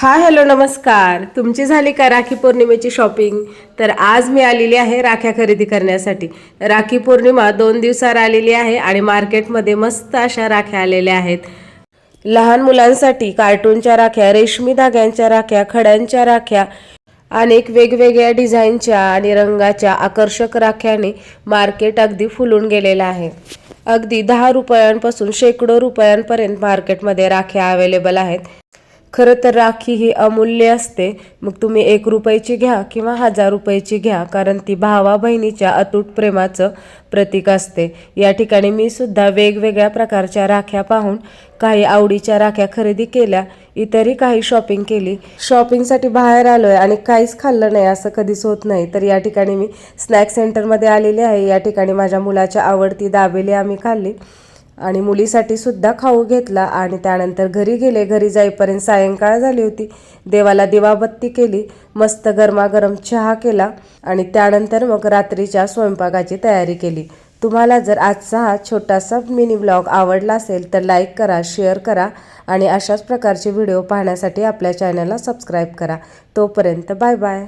Hi hello नमस्कार. तुमची झाली का राखी पौर्णिमेची शॉपिंग? तर आज मी आलेली आहे राख्या खरेदी करण्यासाठी. राखी पौर्णिमा 2 दिवसावर आलेली आहे आणि मार्केटमध्ये मस्त अशा राख्या आलेल्या आहेत. लहान मुलांसाठी कार्टूनच्या राख्या, रेशमी धाग्यांच्या राख्या, खड्यांच्या राख्या, अनेक वेगवेगळ्या डिझाईनच्या आणि रंगाच्या आकर्षक राख्याने मार्केट अगदी फुलून गेलेलं आहे. अगदी 10 रुपयांपासून शेकडो रुपयांपर्यंत मार्केटमध्ये राख्या अवेलेबल आहेत. खरं तर राखी ही अमूल्य असते. मग तुम्ही 1 रुपयाची घ्या किंवा 1000 रुपयाची घ्या, कारण ती भावा बहिणीच्या अतूट प्रेमाचं प्रतीक असते. या ठिकाणी मी सुद्धा वेगवेगळ्या प्रकारच्या राख्या पाहून काही आवडीच्या राख्या खरेदी केल्या, इतरही काही शॉपिंग केली. शॉपिंगसाठी बाहेर आलोय आणि काहीच खाल्लं नाही असं कधीच होत नाही. तर या ठिकाणी मी स्नॅक सेंटरमध्ये आलेले आहे. या ठिकाणी माझ्या मुलाच्या आवडती दाबेली आम्ही खाल्ली आणि मुलीसाठी सुद्धा खाऊ घेतला आणि त्यानंतर घरी गेले. घरी जाईपर्यंत सायंकाळ झाली होती. देवाला दिवाबत्ती केली, मस्त गरमागरम चहा केला आणि त्यानंतर मग रात्रीच्या स्वयंपाकाची तयारी केली. तुम्हाला जर आजचा हा छोटासा मिनी ब्लॉग आवडला असेल तर लाईक करा, शेअर करा आणि अशाच प्रकारचे व्हिडिओ पाहण्यासाठी आपल्या चॅनलला सबस्क्राईब करा. तोपर्यंत बाय बाय.